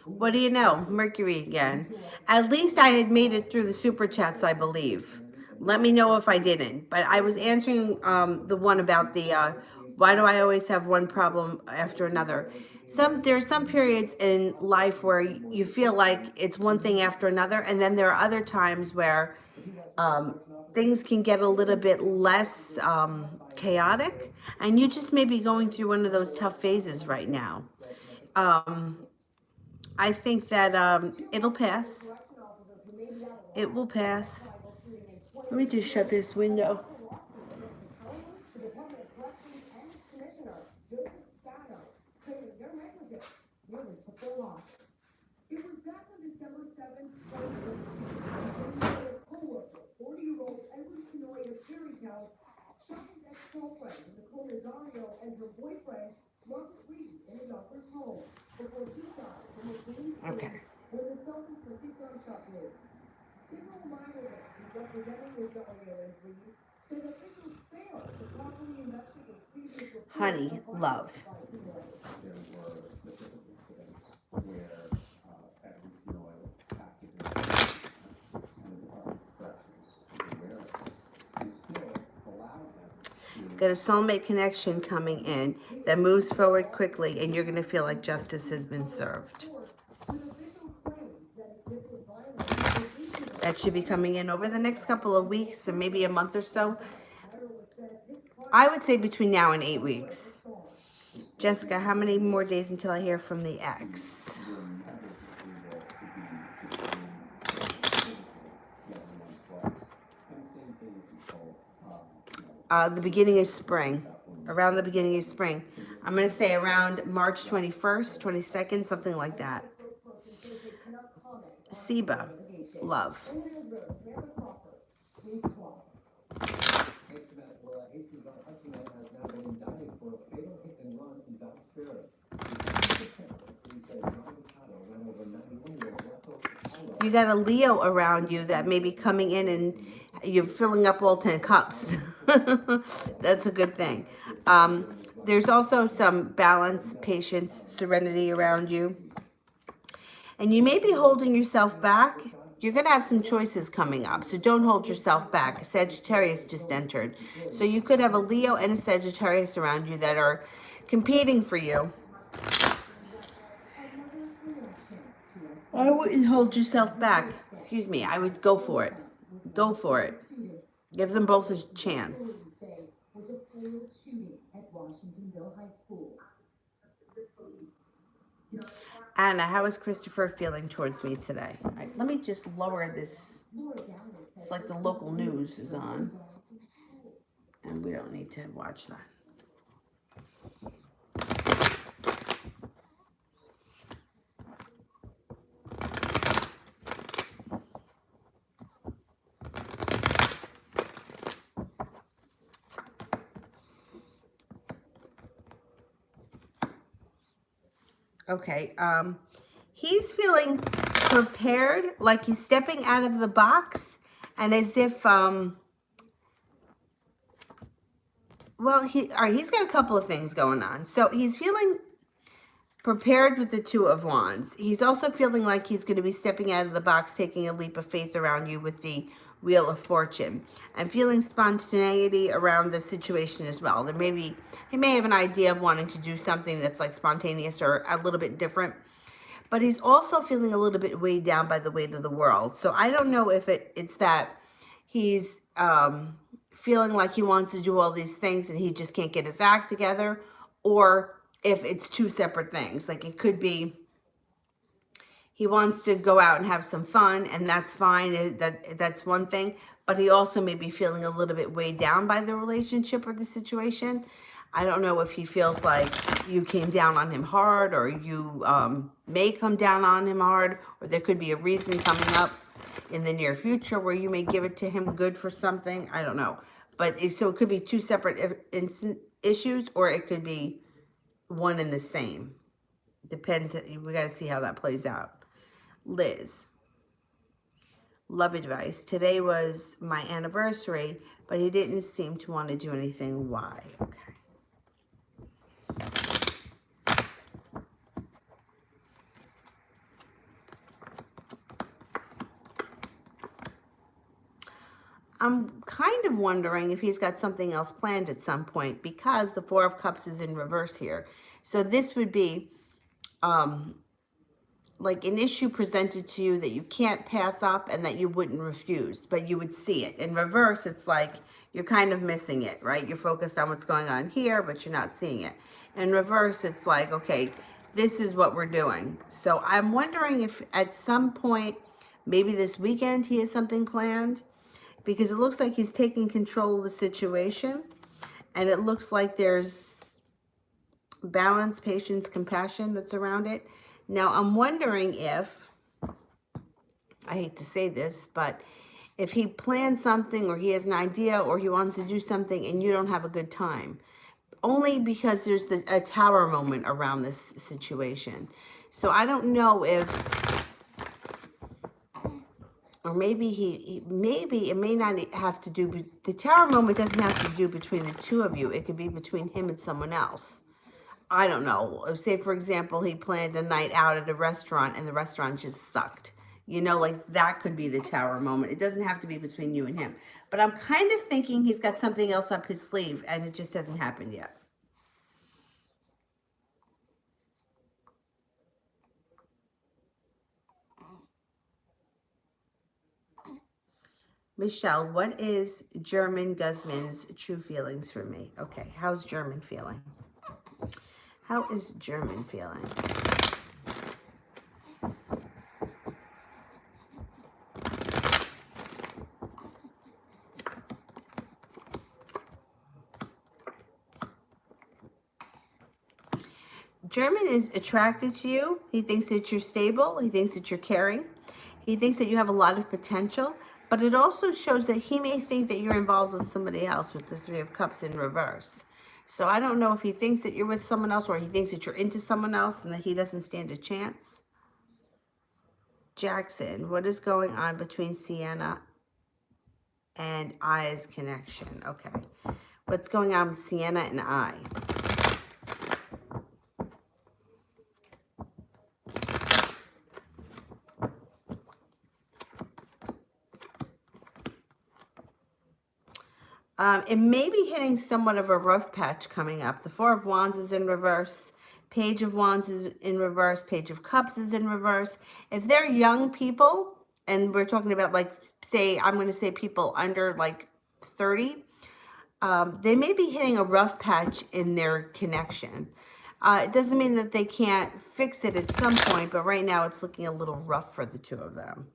What do you know? Mercury again. At least I had made it through the super chats, I believe. Let me know if I didn't. But I was answering the one about the why do I always have one problem after another? There are some periods in life where you feel like it's one thing after another, and then there are other times where things can get a little bit less chaotic, and you just may be going through one of those tough phases right now. I think that it'll pass. It will pass. Let me just shut this window. It was back on December 7th, 2013, a co-worker, 40-year-old Edward Kenoy of Carytown, shot his ex-girlfriend, Nicole Nazario, and her boyfriend, Robert Reed, in his uncle's home. Before he died, the McLean's was a self-inflicted gunshot wound. Several minor victims representing Nazario and Reed says officials failed to properly investigate previous reports. Honey, love. There were specific incidents where Edward Kenoy acted in and the Department of Corrections was aware of it and still allowed him to. Got a soulmate connection coming in that moves forward quickly, and you're going to feel like justice has been served. That should be coming in over the next couple of weeks, or maybe a month or so. I would say between now and 8 weeks. Jessica, how many more days until I hear from the ex? The beginning of spring. Around the beginning of spring. I'm going to say around March 21st, 22nd, something like that. Seba, love. You got a Leo around you that may be coming in and you're filling up all 10 cups. That's a good thing. There's also some balance, patience, serenity around you. And you may be holding yourself back. You're going to have some choices coming up, so don't hold yourself back. Sagittarius just entered. So you could have a Leo and a Sagittarius around you that are competing for you. I wouldn't hold yourself back. Excuse me. I would go for it. Go for it. Give them both a chance. Anna, how is Christopher feeling towards me today? All right, let me just lower this. It's like the local news is on. And we don't need to watch that. Okay, he's feeling prepared, like he's stepping out of the box, and as if, well, he's got a couple of things going on. So he's feeling prepared with the Two of Wands. He's also feeling like he's going to be stepping out of the box, taking a leap of faith around you with the Wheel of Fortune. I'm feeling spontaneity around the situation as well. He may have an idea of wanting to do something that's like spontaneous or a little bit different, but he's also feeling a little bit weighed down by the weight of the world. So I don't know if it's that he's feeling like he wants to do all these things and he just can't get his act together, or if it's two separate things. Like it could be he wants to go out and have some fun, and that's fine. That's one thing. But he also may be feeling a little bit weighed down by the relationship or the situation. I don't know if he feels like you came down on him hard, or you may come down on him hard, or there could be a reason coming up in the near future where you may give it to him good for something. I don't know. But so it could be two separate issues, or it could be one and the same. Depends. We got to see how that plays out. Liz, love advice. Today was my anniversary, but he didn't seem to want to do anything. Why? Okay. I'm kind of wondering if he's got something else planned at some point, because the Four of Cups is in reverse here. So this would be like an issue presented to you that you can't pass up and that you wouldn't refuse, but you would see it. In reverse, it's like you're kind of missing it, right? You're focused on what's going on here, but you're not seeing it. In reverse, it's like, okay, this is what we're doing. So I'm wondering if at some point, maybe this weekend, he has something planned, because it looks like he's taking control of the situation, and it looks like there's balance, patience, compassion that's around it. Now, I'm wondering if, I hate to say this, but if he plans something, or he has an idea, or he wants to do something and you don't have a good time, only because there's a tower moment around this situation. So I don't know if, or maybe maybe it may not have to do, the tower moment doesn't have to do between the two of you. It could be between him and someone else. I don't know. Say, for example, he planned a night out at a restaurant and the restaurant just sucked. You know, like that could be the tower moment. It doesn't have to be between you and him. But I'm kind of thinking he's got something else up his sleeve and it just hasn't happened yet. Michelle, what is German Guzman's true feelings for me? Okay, how's German feeling? How is German feeling? German is attracted to you. He thinks that you're stable. He thinks that you're caring. He thinks that you have a lot of potential. But it also shows that he may think that you're involved with somebody else, with the Three of Cups in reverse. So I don't know if he thinks that you're with someone else, or he thinks that you're into someone else and that he doesn't stand a chance. Jackson, what is going on between Sienna and I's connection? Okay. What's going on with Sienna and I? It may be hitting somewhat of a rough patch coming up. The Four of Wands is in reverse. Page of Wands is in reverse. Page of Cups is in reverse. If they're young people, and we're talking about, like, say, I'm going to say people under like 30, they may be hitting a rough patch in their connection. It doesn't mean that they can't fix it at some point, but right now it's looking a little rough for the two of them.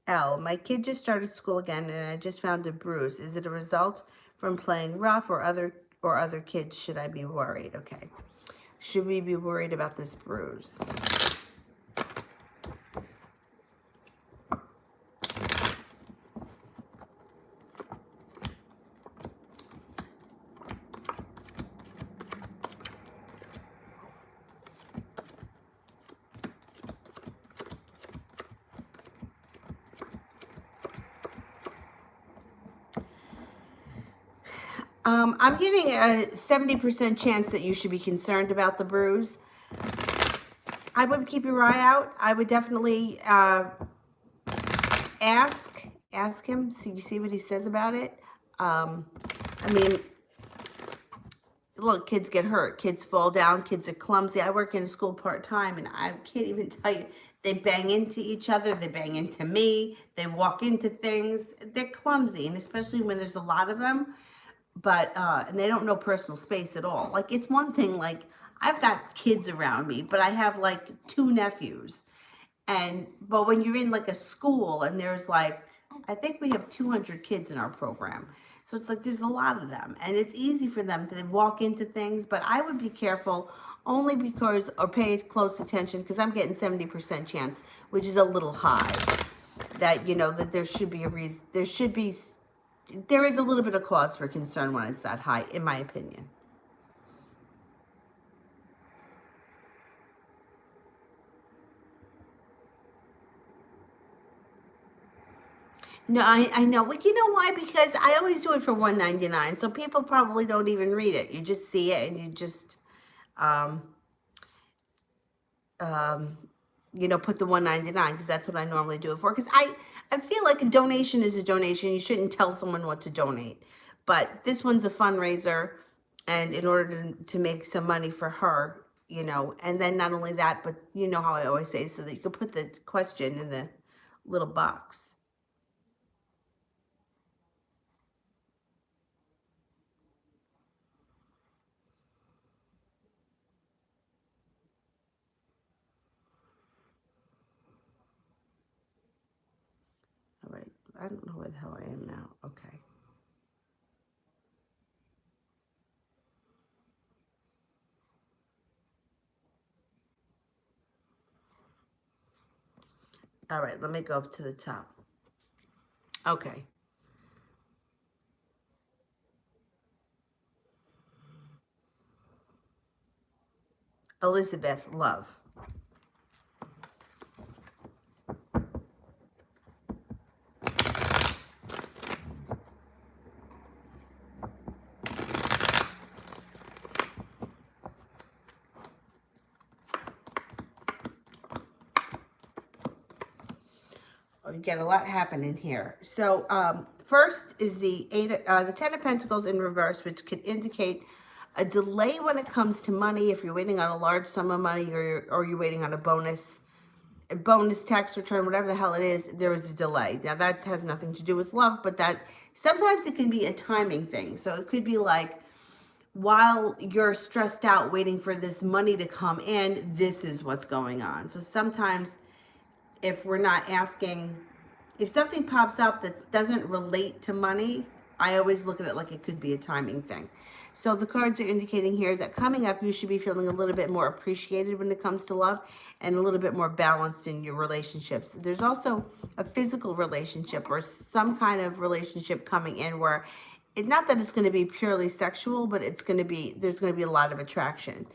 L, my kid just started school again and I just found a bruise. Is it a result from playing rough, or other kids? Should I be worried? Okay. Should we be worried about this bruise? I'm getting a 70% chance that you should be concerned about the bruise. I would keep your eye out. I would definitely ask him, see what he says about it. I mean, look, kids get hurt. Kids fall down. Kids are clumsy. I work in a school part-time, and I can't even tell you, they bang into each other. They bang into me. They walk into things. They're clumsy, and especially when there's a lot of them. But, and they don't know personal space at all. Like, it's one thing, like, I've got kids around me, but I have, like, 2 nephews. But when you're in, like, a school and there's, like, I think we have 200 kids in our program. So it's like there's a lot of them. And it's easy for them to walk into things. But I would be careful, only because, or pay close attention, because I'm getting 70% chance, which is a little high. That, you know, that there should be a reason, there is a little bit of cause for concern when it's that high, in my opinion. No, I know. Well, you know why? Because I always do it for $1.99, so people probably don't even read it. You just see it and you just um, you know, put the 199 because that's what I normally do it for. Because I feel like a donation is a donation. You shouldn't tell someone what to donate. But this one's a fundraiser, and in order to make some money for her, you know, and then not only that, but you know how I always say, so that you can put the question in the little box. All right. I don't know where the hell I am now. Okay. All right. Let me go up to the top. Okay. Elizabeth, love. Oh, you get a lot happening here. So first is the 10 of Pentacles in reverse, which could indicate a delay when it comes to money. If you're waiting on a large sum of money, or you're waiting on a bonus tax return, whatever the hell it is, there is a delay. Now that has nothing to do with love, but that sometimes it can be a timing thing. So it could be like, while you're stressed out waiting for this money to come in, this is what's going on. So sometimes if we're not asking, if something pops up that doesn't relate to money, I always look at it like it could be a timing thing. So the cards are indicating here that coming up, you should be feeling a little bit more appreciated when it comes to love and a little bit more balanced in your relationships. There's also a physical relationship or some kind of relationship coming in where not that it's going to be purely sexual, but there's going to be a lot of attraction.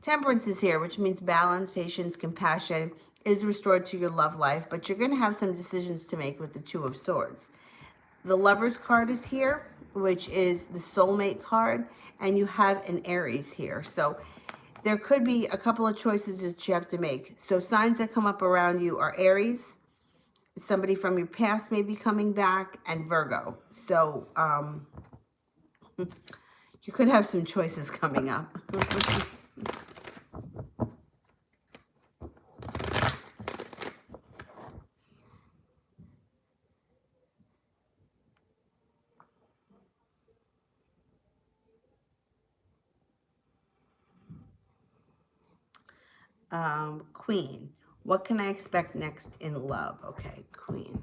Temperance is here, which means balance, patience, compassion is restored to your love life, but you're going to have some decisions to make with the Two of Swords. The Lover's card is here, which is the soulmate card, and you have an Aries here. So there could be a couple of choices that you have to make. So signs that come up around you are Aries, somebody from your past may be coming back, and Virgo. So you could have some choices coming up. Queen. What can I expect next in love? Okay, Queen.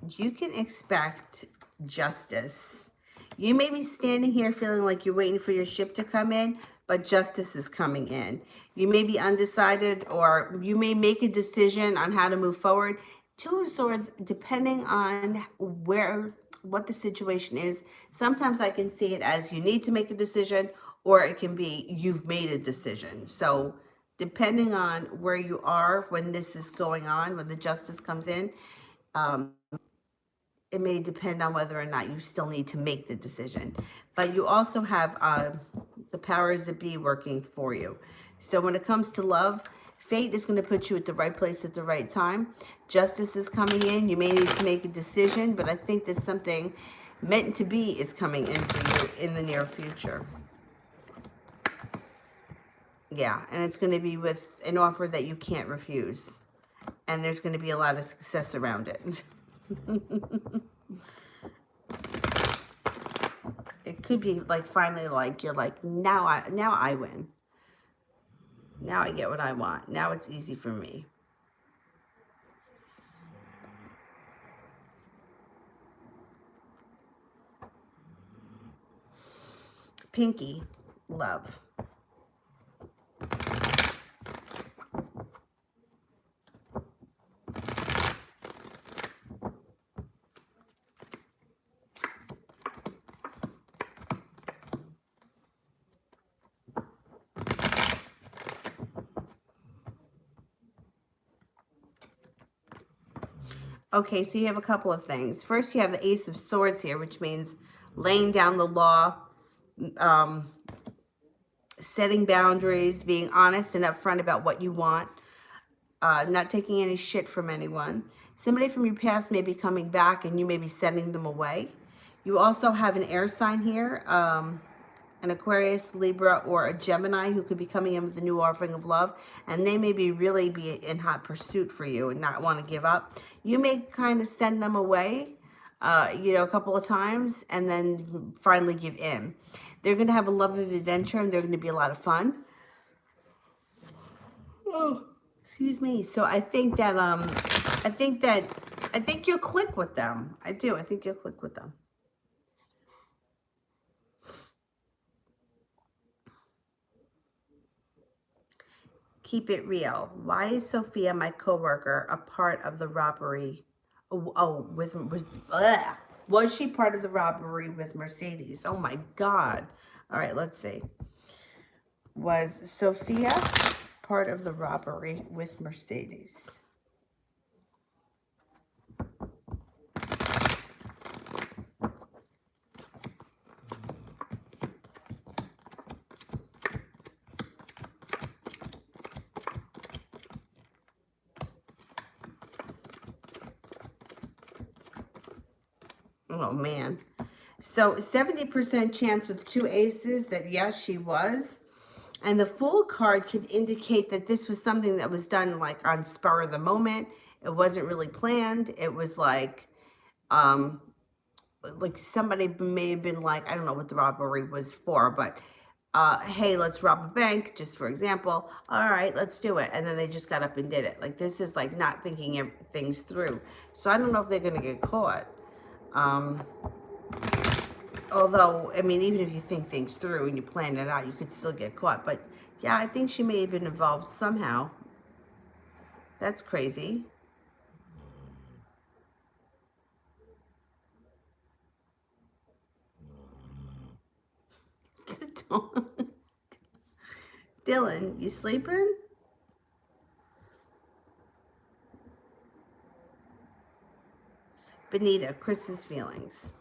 You can expect justice. You may be standing here feeling like you're waiting for your ship to come in, but justice is coming in. You may be undecided, or you may make a decision on how to move forward. Two of Swords, depending on what the situation is, sometimes I can see it as you need to make a decision, or it can be you've made a decision. So depending on where you are when this is going on, when the justice comes in, it may depend on whether or not you still need to make the decision. But you also have the powers that be working for you. So when it comes to love, fate is going to put you at the right place at the right time. Justice is coming in. You may need to make a decision, but I think that something meant to be is coming in for you in the near future. Yeah, and it's going to be with an offer that you can't refuse. And there's going to be a lot of success around it. It could be like finally, like you're like, now I win. Now I get what I want. Now it's easy for me. Pinky, love. Okay, so you have a couple of things. First, you have the Ace of Swords here, which means laying down the law, setting boundaries, being honest and upfront about what you want, not taking any shit from anyone. Somebody from your past may be coming back and you may be sending them away. You also have an air sign here, an Aquarius, Libra, or a Gemini who could be coming in with a new offering of love, and they may be really be in hot pursuit for you and not want to give up. You may kind of send them away, a couple of times and then finally give in. They're going to have a love of adventure and they're going to be a lot of fun. Oh, excuse me. So I think that I think you'll click with them. I do. I think you'll click with them. Keep it real. Why is Sophia, my coworker, a part of the robbery? Was she part of the robbery with Mercedes? Oh my God. All right, let's see. Was Sophia part of the robbery with Mercedes? Oh, man. So 70% chance with 2 aces that yes, she was. And the Fool card could indicate that this was something that was done like on spur of the moment. It wasn't really planned. It was like somebody may have been like, I don't know what the robbery was for, but hey, let's rob a bank, just for example. All right, let's do it. And then they just got up and did it. Like, this is like not thinking things through. So I don't know if they're going to get caught. Although, I mean, even if you think things through and you plan it out, you could still get caught. But yeah, I think she may have been involved somehow. That's crazy. Dylan, you sleeping? Benita, Chris's feelings.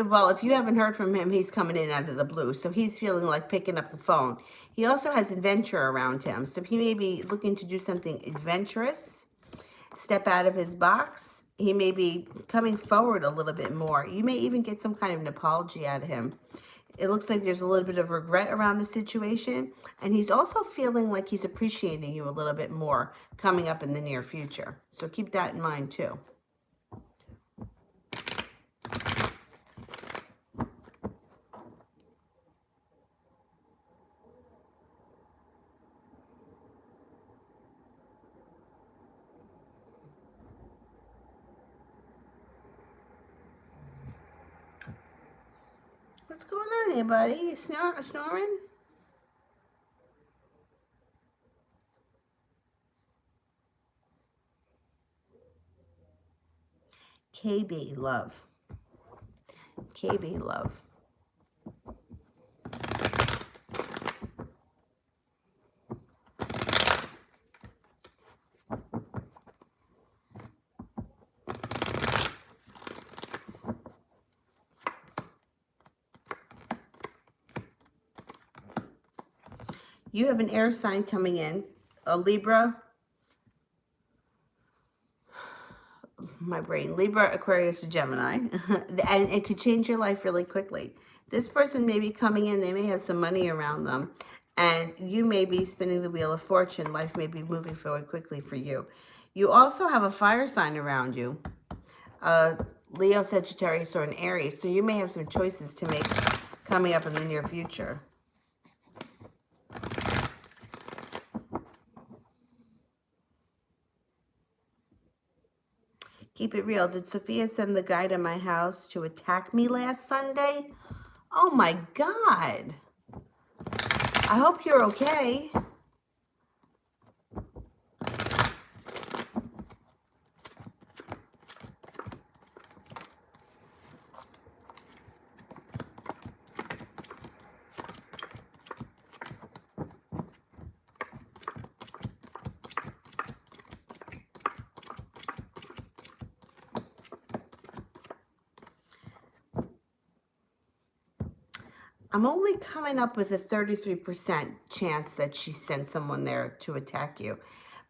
Well, if you haven't heard from him, he's coming in out of the blue. So he's feeling like picking up the phone. He also has adventure around him. So he may be looking to do something adventurous, step out of his box. He may be coming forward a little bit more. You may even get some kind of an apology out of him. It looks like there's a little bit of regret around the situation. And he's also feeling like he's appreciating you a little bit more coming up in the near future. So keep that in mind too. What's going on here, buddy? You snoring? KB, love. KB, love. You have an air sign coming in, a Libra. My brain, Libra, Aquarius, Gemini. And it could change your life really quickly. This person may be coming in, they may have some money around them, and you may be spinning the wheel of fortune. Life may be moving forward quickly for you. You also have a fire sign around you, Leo, Sagittarius, or an Aries. So you may have some choices to make coming up in the near future. Keep it real. Did Sophia send the guy to my house to attack me last Sunday? Oh my God. I hope you're okay. I'm only coming up with a 33% chance that she sent someone there to attack you.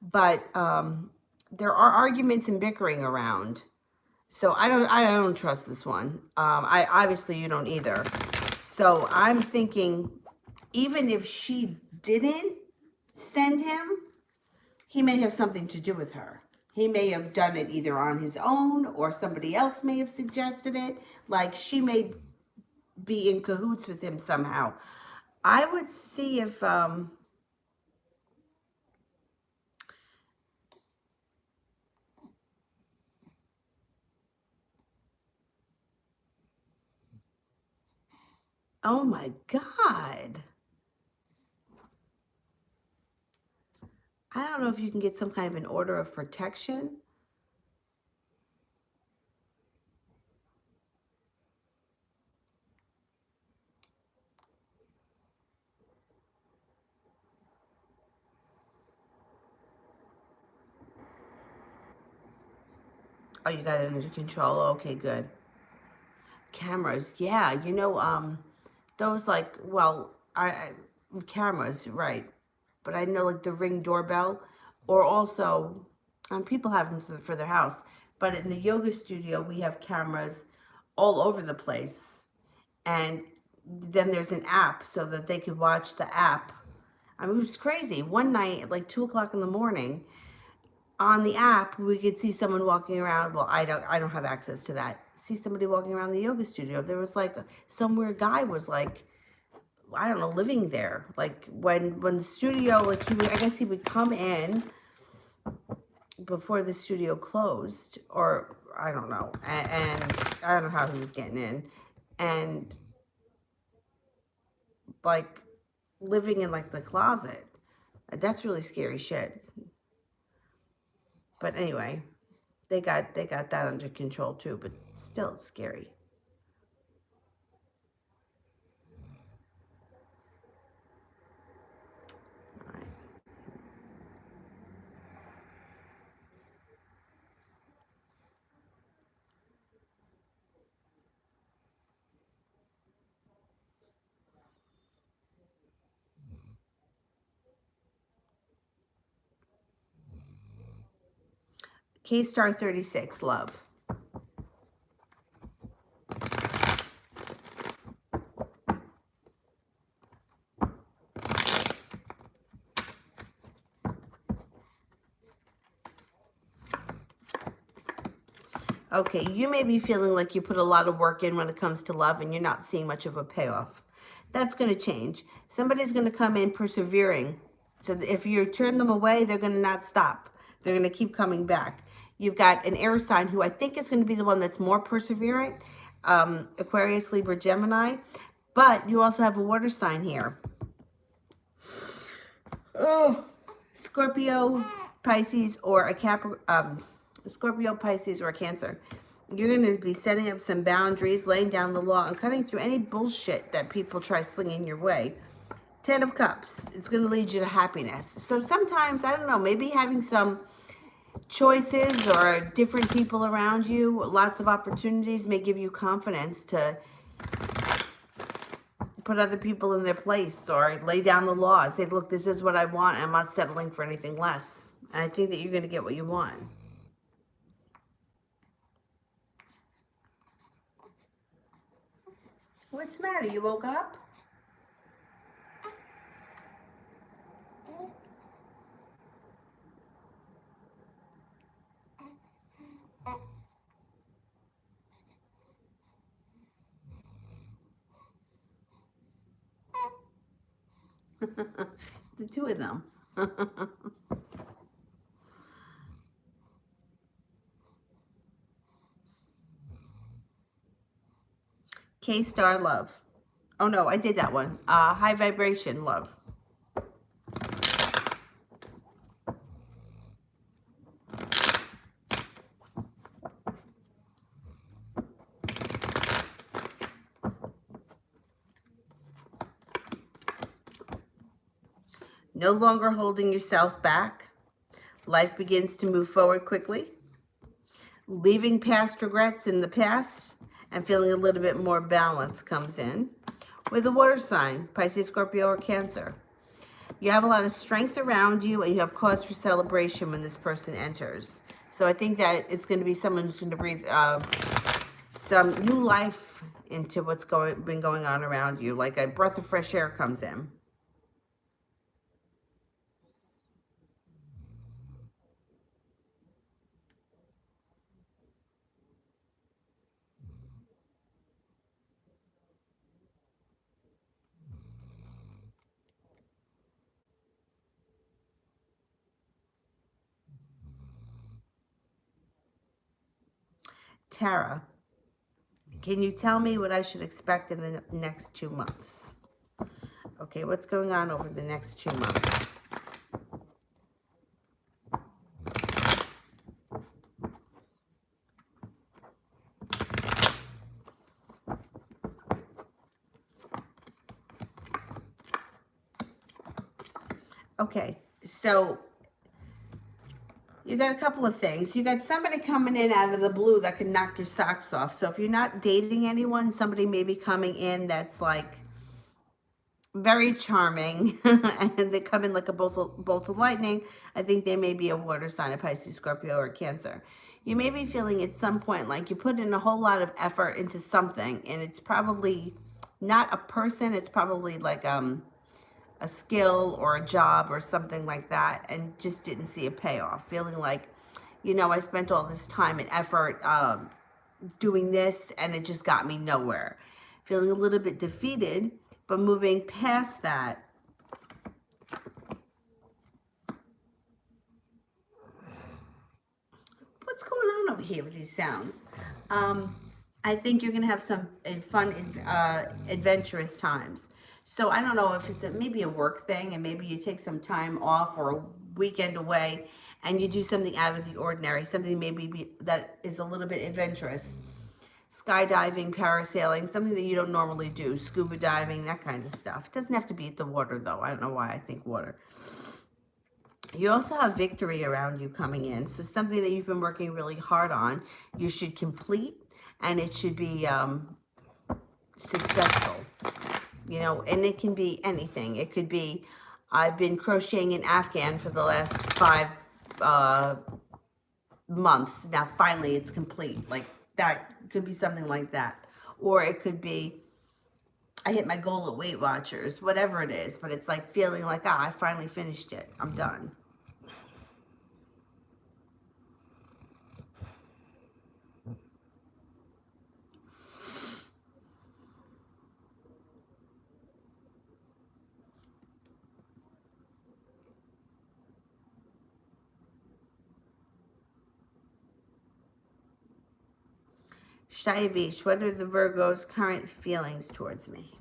But there are arguments and bickering around. So I don't trust this one. I obviously you don't either. So I'm thinking, even if she didn't send him, he may have something to do with her. He may have done it either on his own or somebody else may have suggested it. Like she may be in cahoots with him somehow. I would see if oh my God. I don't know if you can get some kind of an order of protection. Oh, you got it under control. Okay, good. Cameras, yeah, those like, well, I cameras, right? But I know like the Ring doorbell, or also, people have them for their house. But in the yoga studio, we have cameras all over the place, and then there's an app so that they could watch the app. I mean, it was crazy. One night at like 2 o'clock in the morning, on the app we could see someone walking around. Well, I don't have access to that. See somebody walking around the yoga studio. There was like some weird guy was like, I don't know, living there. Like when the studio, like I guess he would come in before the studio closed, or I don't know, and I don't know how he was getting in, and like living in like the closet. That's really scary shit. But anyway, they got that under control too, but still it's scary. All right. K-Star 36, love. Okay, you may be feeling like you put a lot of work in when it comes to love and you're not seeing much of a payoff. That's going to change. Somebody's going to come in persevering. So if you turn them away, they're going to not stop. They're going to keep coming back. You've got an air sign who I think is going to be the one that's more perseverant. Aquarius, Libra, Gemini. But you also have a water sign here. Oh, Scorpio, Pisces, or a Scorpio, Pisces, or a Cancer. You're going to be setting up some boundaries, laying down the law, and cutting through any bullshit that people try slinging your way. 10 of Cups. It's going to lead you to happiness. So sometimes, I don't know, maybe having some choices or different people around you, lots of opportunities may give you confidence to put other people in their place or lay down the law and say, look, this is what I want. I'm not settling for anything less. And I think that you're going to get what you want. What's the matter? You woke up? The two of them. K-Star, love. Oh no, I did that one. High vibration, love. No longer holding yourself back. Life begins to move forward quickly. Leaving past regrets in the past and feeling a little bit more balance comes in. with a water sign, Pisces, Scorpio, or Cancer. You have a lot of strength around you, and you have cause for celebration when this person enters. So I think that it's going to be someone who's going to breathe some new life into what's been going on around you, like a breath of fresh air comes in. Tara, can you tell me what I should expect in the next 2 months? Okay, what's going on over the next 2 months? Okay, so you got a couple of things. You got somebody coming in out of the blue that can knock your socks off. So if you're not dating anyone, somebody may be coming in that's like very charming and they come in like a bolt of lightning. I think they may be a water sign, a Pisces, Scorpio, or Cancer. You may be feeling at some point like you put in a whole lot of effort into something, and it's probably not a person, it's probably like a skill or a job or something like that, and just didn't see a payoff. Feeling like, you know, I spent all this time and effort doing this and it just got me nowhere. Feeling a little bit defeated, but moving past that. What's going on over here with these sounds? I think you're going to have some fun, adventurous times. So I don't know if it's maybe a work thing, and maybe you take some time off or a weekend away and you do something out of the ordinary, something maybe that is a little bit adventurous. Skydiving, parasailing, something that you don't normally do, scuba diving, that kind of stuff. It doesn't have to be at the water, though. I don't know why I think water. You also have victory around you coming in. So something that you've been working really hard on, you should complete, and it should be successful. You know, and it can be anything. It could be, I've been crocheting in Afghan for the last 5 months. Now finally it's complete. Like that could be something like that. Or it could be, I hit my goal at Weight Watchers, whatever it is. But it's like feeling like, I finally finished it. I'm done. Shaivish, what are the Virgo's current feelings towards me?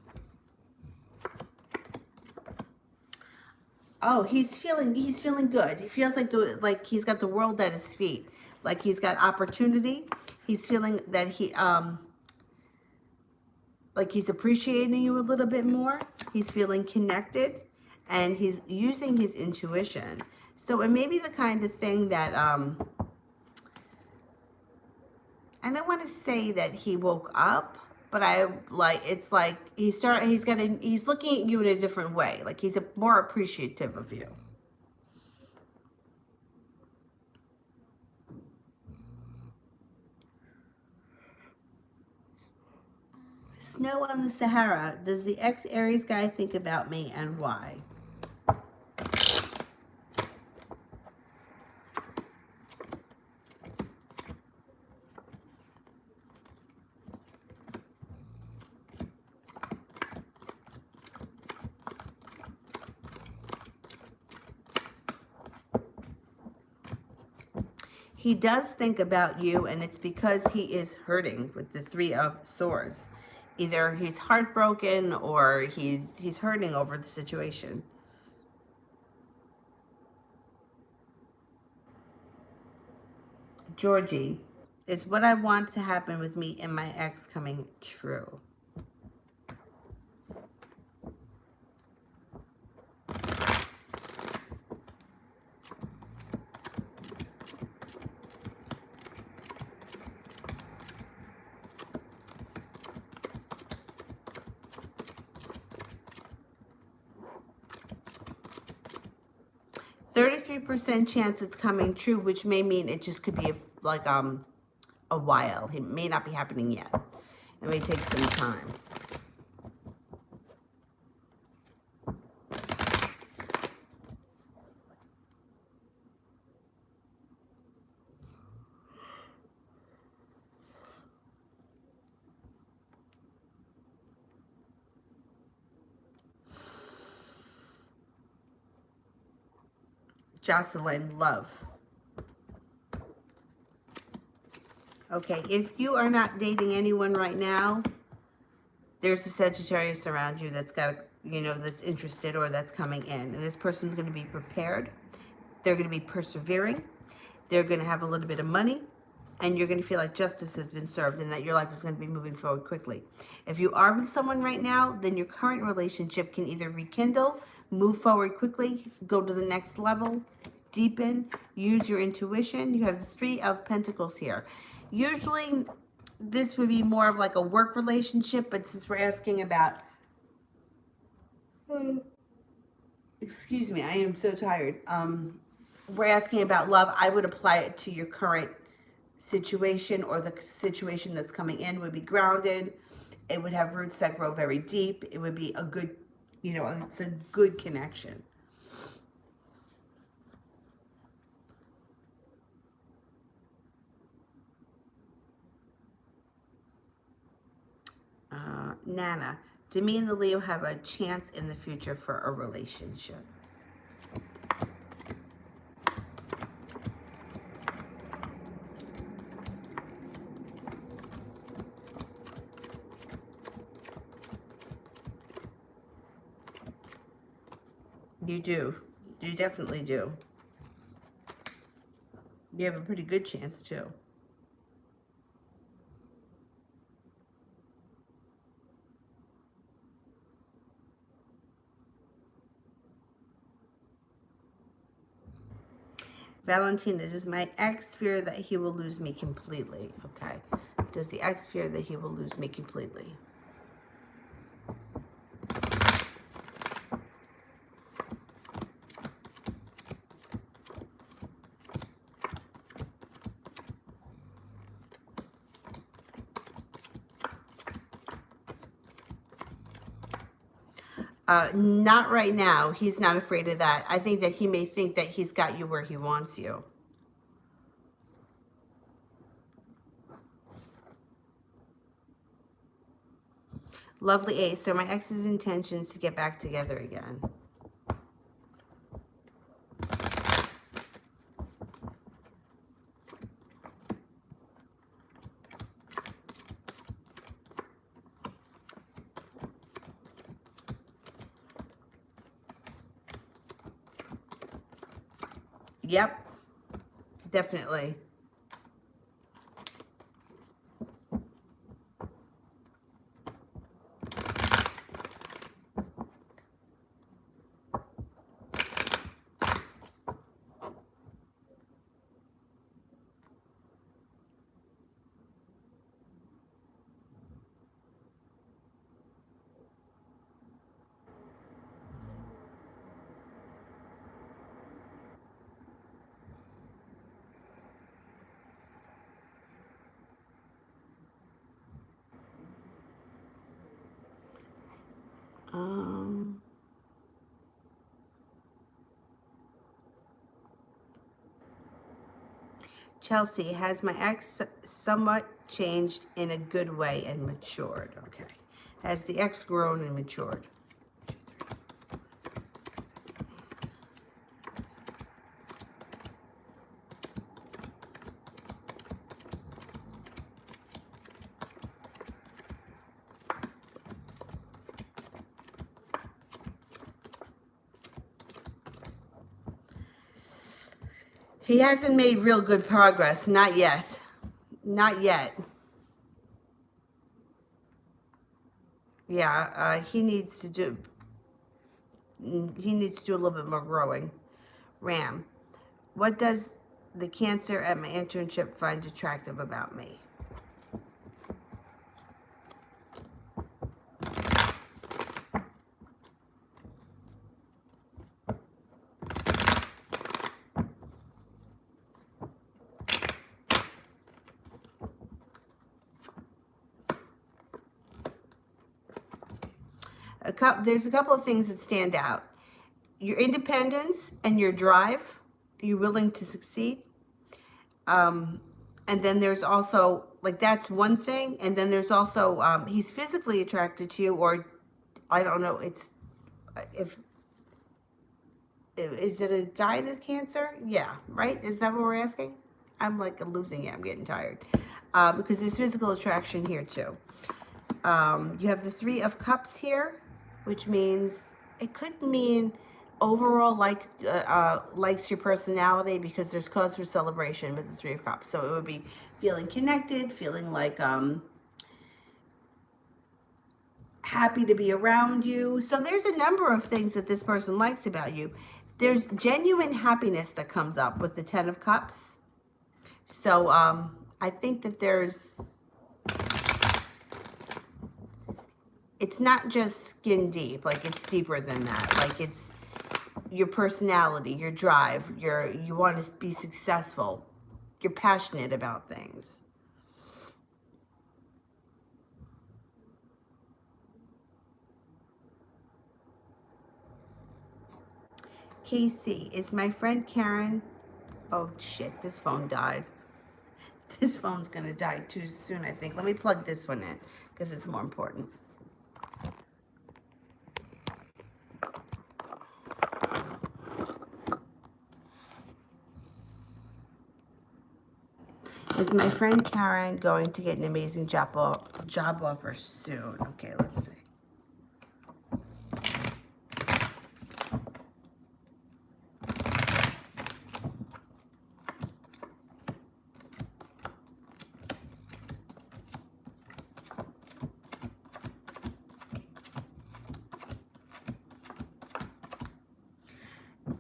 Oh, he's feeling good. He feels like he's got the world at his feet. Like he's got opportunity. He's feeling that like he's appreciating you a little bit more. He's feeling connected, and he's using his intuition. So it may be the kind of thing that I don't want to say that he woke up, but it's like he's looking at you in a different way. Like he's more appreciative of you. Snow on the Sahara. Does the ex-Aries guy think about me, and why? He does think about you, and it's because he is hurting with the 3 of Swords. Either he's heartbroken or he's hurting over the situation. Georgie, is what I want to happen with me and my ex coming true? 33% chance it's coming true, which may mean it just could be like a while. It may not be happening yet. It may take some time. Jocelyn, love. Okay, if you are not dating anyone right now, there's a Sagittarius around you that's got, that's interested or that's coming in. And this person's going to be prepared. They're going to be persevering. They're going to have a little bit of money. And you're going to feel like justice has been served and that your life is going to be moving forward quickly. If you are with someone right now, then your current relationship can either rekindle, move forward quickly, go to the next level, deepen, use your intuition. You have the Three of Pentacles here. Usually, this would be more of like a work relationship, but since we're asking about... excuse me, I am so tired. We're asking about love. I would apply it to your current situation, or the situation that's coming in would be grounded. It would have roots that grow very deep. It would be a good, it's a good connection. Nana, do me and the Leo have a chance in the future for a relationship? You do. You definitely do. You have a pretty good chance too. Valentina, does my ex fear that he will lose me completely? Okay. Does the ex fear that he will lose me completely? Not right now. He's not afraid of that. I think that he may think that he's got you where he wants you. Lovely Ace. So my ex's intentions to get back together again. Yep, definitely. Chelsea, has my ex somewhat changed in a good way and matured? Okay. Has the ex grown and matured? He hasn't made real good progress. Not yet. Not yet. Yeah, he needs to do a little bit more growing. Ram, what does the Cancer at my internship find attractive about me? There's a couple of things that stand out. Your independence and your drive. You're willing to succeed. And then there's also, like, that's one thing. And then there's also, he's physically attracted to you, or I don't know, it's, if, is it a guy that's Cancer? Yeah, right? Is that what we're asking? I'm like losing it. I'm getting tired. Because there's physical attraction here too. You have the Three of Cups here, which means, it could mean overall likes your personality, because there's cause for celebration with the Three of Cups. So it would be feeling connected, feeling like happy to be around you. So there's a number of things that this person likes about you. There's genuine happiness that comes up with the Ten of Cups. So I think that it's not just skin deep, like it's deeper than that. Like it's your personality, your drive, you want to be successful. You're passionate about things. Casey, is my friend Karen? Oh shit, this phone died. This phone's gonna die too soon, I think. Let me plug this one in, because it's more important. Is my friend Karen going to get an amazing job offer soon? Okay, let's see.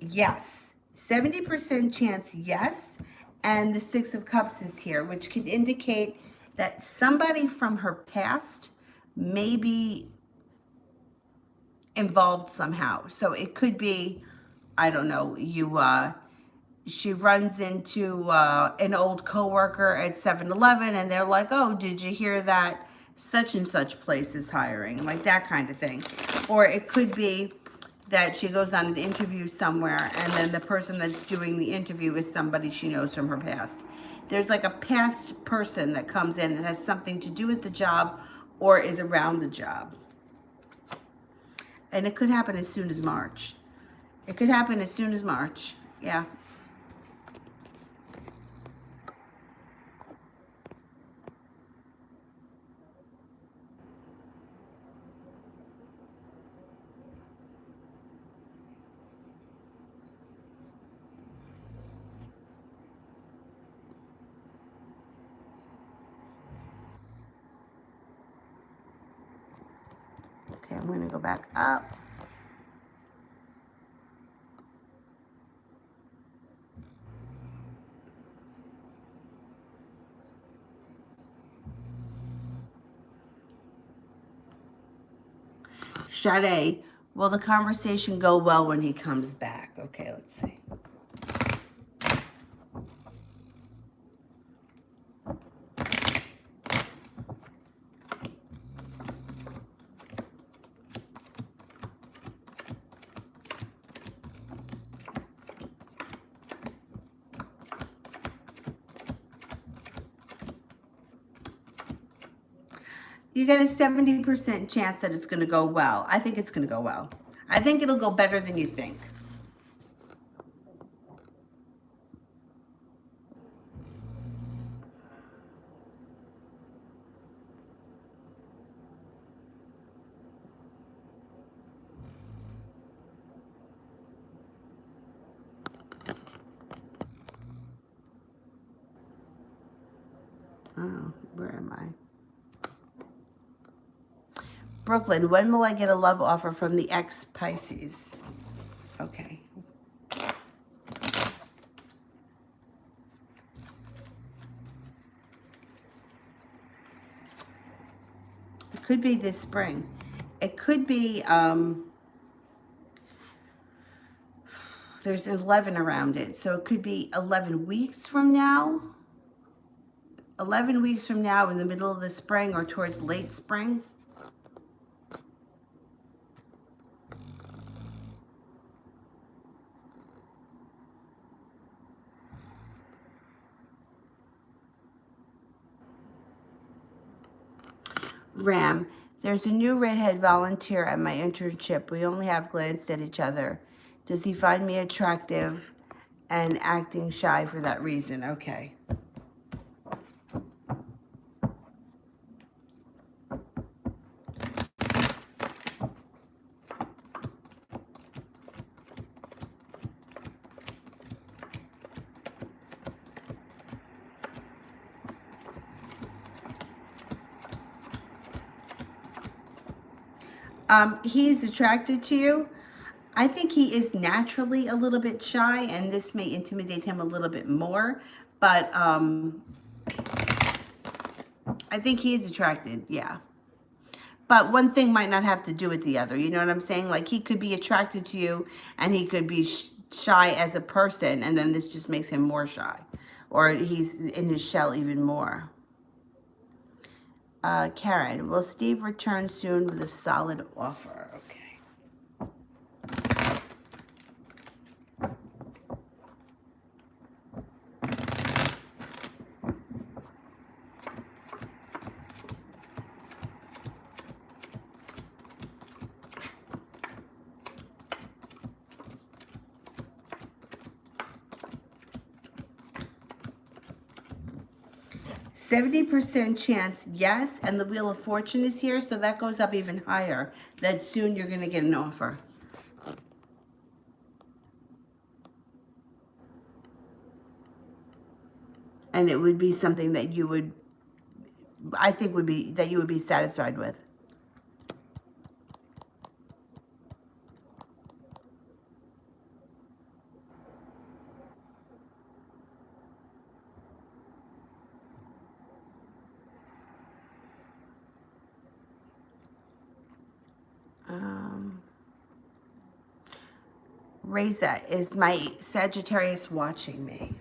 Yes, 70% chance yes. And the Six of Cups is here, which could indicate that somebody from her past may be involved somehow. So it could be, I don't know, she runs into an old coworker at 7-Eleven, and they're like, oh, did you hear that such and such place is hiring? Like that kind of thing. Or it could be that she goes on an interview somewhere, and then the person that's doing the interview is somebody she knows from her past. There's like a past person that comes in that has something to do with the job or is around the job. And it could happen as soon as March. It could happen as soon as March. Yeah. Okay, I'm going to go back up. Sade, will the conversation go well when he comes back? Okay, let's see. You get a 70% chance that it's going to go well. I think it's going to go well. I think it'll go better than you think. Oh, where am I? Brooklyn, when will I get a love offer from the ex-Pisces? Okay. It could be this spring. It could be, there's 11 around it, so it could be 11 weeks from now. 11 weeks from now in the middle of the spring or towards late spring. Ram, there's a new redhead volunteer at my internship. We only have glanced at each other. Does he find me attractive and acting shy for that reason? Okay. He's attracted to you. I think he is naturally a little bit shy, and this may intimidate him a little bit more. But I think he is attracted, yeah. But one thing might not have to do with the other. You know what I'm saying? Like, he could be attracted to you, and he could be shy as a person, and then this just makes him more shy. Or he's in his shell even more. Karen, will Steve return soon with a solid offer? Okay. 70% chance, yes, and the Wheel of Fortune is here, so that goes up even higher. That soon you're going to get an offer. And it would be something that you would, I think would be, that you would be satisfied with. Reza, is my Sagittarius watching me?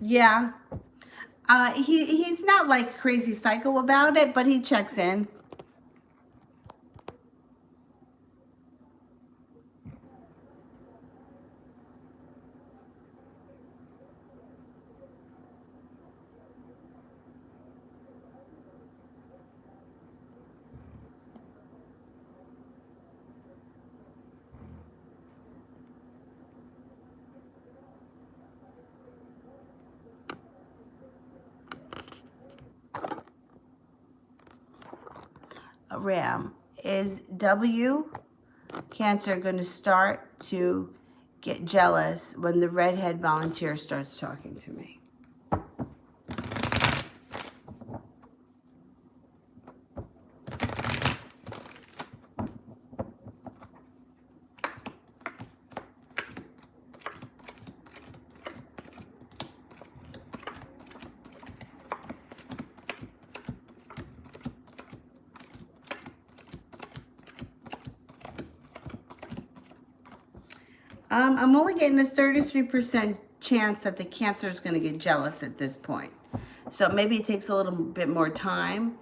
Yeah. He's not like crazy psycho about it, but he checks in. Ram, is W Cancer going to start to get jealous when the redhead volunteer starts talking to me? I'm only getting a 33% chance that the Cancer is going to get jealous at this point. So maybe it takes a little bit more time,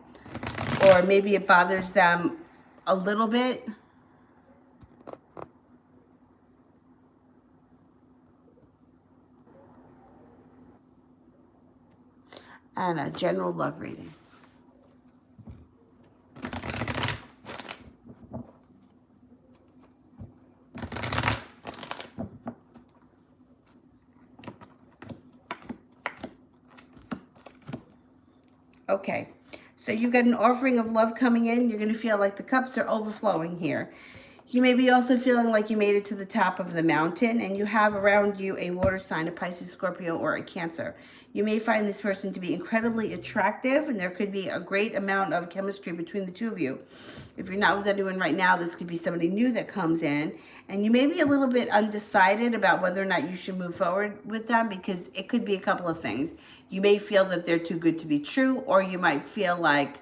or maybe it bothers them a little bit. And a general love reading. Okay, so you got an offering of love coming in. You're going to feel like the cups are overflowing here. You may be also feeling like you made it to the top of the mountain, and you have around you a water sign, a Pisces, Scorpio, or a Cancer. You may find this person to be incredibly attractive, and there could be a great amount of chemistry between the two of you. If you're not with anyone right now, this could be somebody new that comes in, and you may be a little bit undecided about whether or not you should move forward with them, because it could be a couple of things. You may feel that they're too good to be true, or you might feel like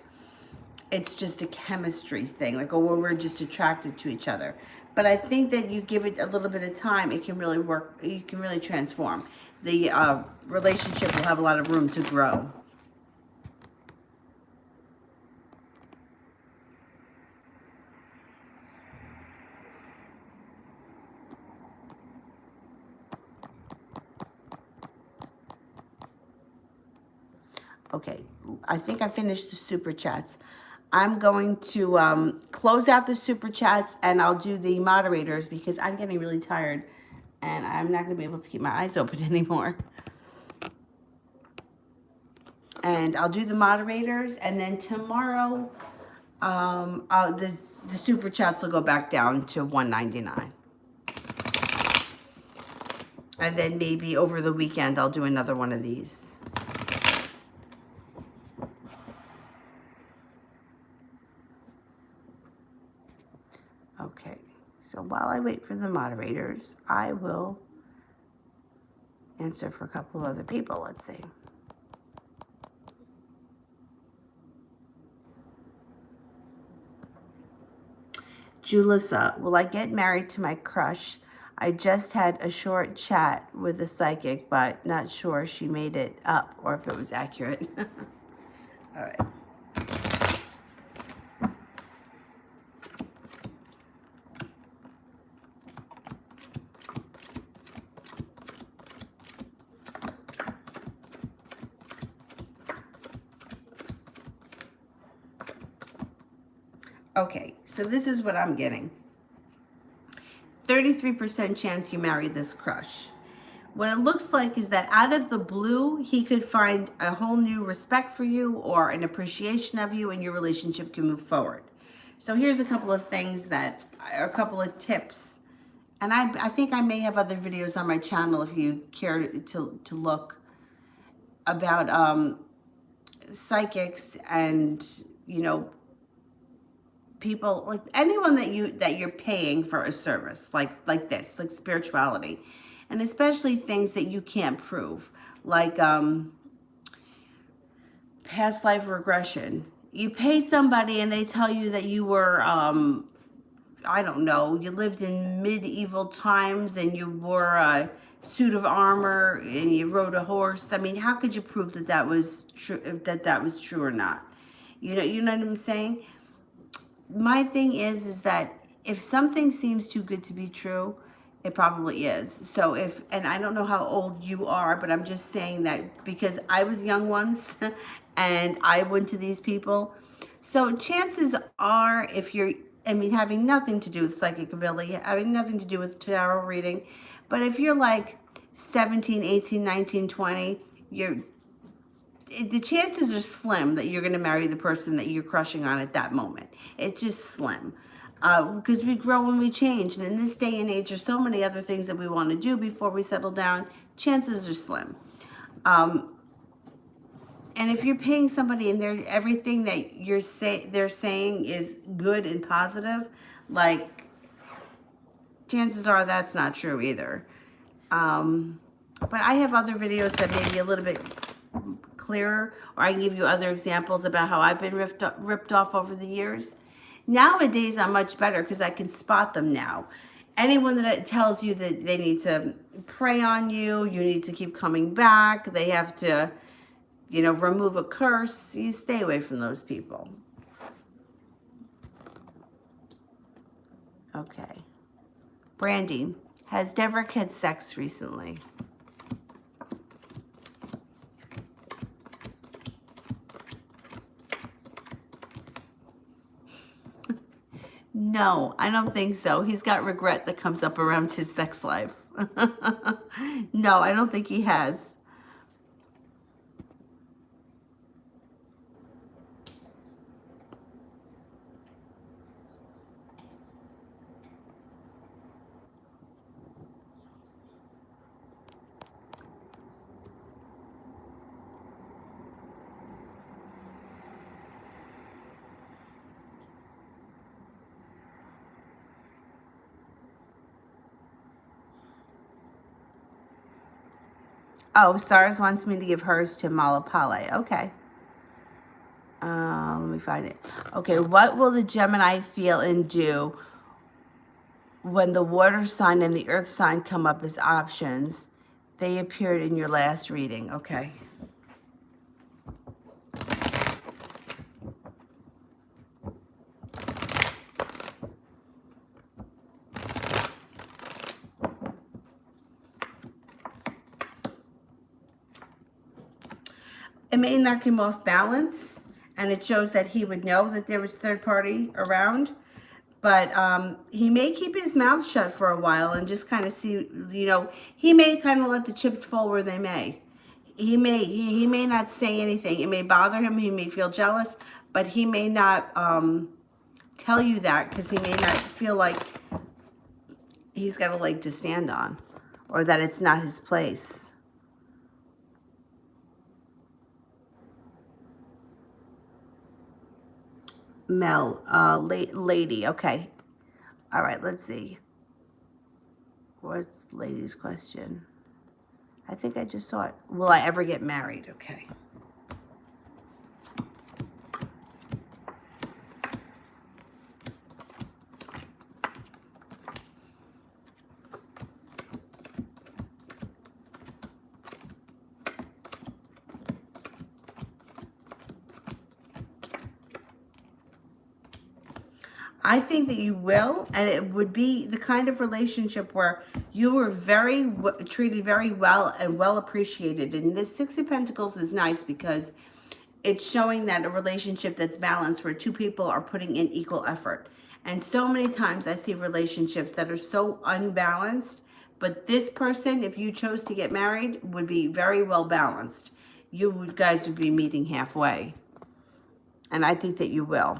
it's just a chemistry thing, like, oh, well, we're just attracted to each other. But I think that you give it a little bit of time, it can really work, you can really transform. The relationship will have a lot of room to grow. Okay, I think I finished the super chats. I'm going to close out the super chats, and I'll do the moderators because I'm getting really tired and I'm not going to be able to keep my eyes open anymore. And I'll do the moderators, and then tomorrow the super chats will go back down to $1.99. And then maybe over the weekend I'll do another one of these. Okay, so while I wait for the moderators, I will answer for a couple of other people. Let's see. Julissa, will I get married to my crush? I just had a short chat with a psychic, but not sure she made it up or if it was accurate. All right. Okay, so this is what I'm getting. 33% chance you marry this crush. What it looks like is that out of the blue, he could find a whole new respect for you or an appreciation of you, and your relationship can move forward. So here's a couple of things a couple of tips. And I think I may have other videos on my channel if you care to look about psychics and, you know, people, like anyone that you're paying for a service like this, like spirituality, and especially things that you can't prove, like past life regression. You pay somebody and they tell you that you were I don't know, you lived in medieval times and you wore a suit of armor and you rode a horse. I mean, how could you prove that that was true, that was true or not? You know what I'm saying? My thing is that if something seems too good to be true, it probably is. So and I don't know how old you are, but I'm just saying that because I was young once and I went to these people. So chances are, if you're, I mean, having nothing to do with psychic ability, having nothing to do with tarot reading, but if you're like 17, 18, 19, 20, the chances are slim that you're going to marry the person that you're crushing on at that moment. It's just slim. Because we grow and we change. And in this day and age, there's so many other things that we want to do before we settle down. Chances are slim. And if you're paying somebody and everything that they're saying is good and positive, like, chances are that's not true either. But I have other videos that may be a little bit clearer, or I can give you other examples about how I've been ripped off over the years. Nowadays, I'm much better because I can spot them now. Anyone that tells you that they need to prey on you, you need to keep coming back, they have to, you know, remove a curse, you stay away from those people. Okay. Brandy, has Deverick had sex recently? No, I don't think so. He's got regret that comes up around his sex life. No, I don't think he has. Oh, Stars wants me to give hers to Malapale. Okay. Let me find it. Okay, what will the Gemini feel and do when the water sign and the earth sign come up as options? They appeared in your last reading. Okay. It may knock him off balance, and it shows that he would know that there was third party around. But he may keep his mouth shut for a while and just kind of see, he may kind of let the chips fall where they may. He may not say anything. It may bother him. He may feel jealous, but he may not tell you that because he may not feel like he's got a leg to stand on or that it's not his place. Mel, lady, okay. All right, let's see. What's lady's question? I think I just saw it. Will I ever get married? Okay. I think that you will, and it would be the kind of relationship where you were treated very well and well appreciated. And this Six of Pentacles is nice because it's showing that a relationship that's balanced where two people are putting in equal effort. And so many times I see relationships that are so unbalanced, but this person, if you chose to get married, would be very well balanced. You guys would be meeting halfway. And I think that you will.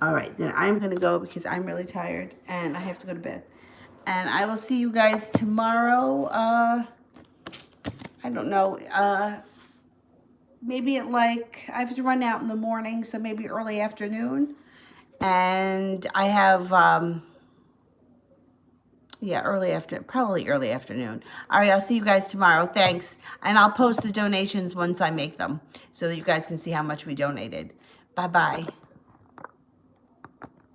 All right, then I'm going to go because I'm really tired and I have to go to bed. And I will see you guys tomorrow. I don't know. Maybe at I have to run out in the morning, so maybe early afternoon. And I have, probably early afternoon. All right, I'll see you guys tomorrow. Thanks. And I'll post the donations once I make them so that you guys can see how much we donated. Bye-bye.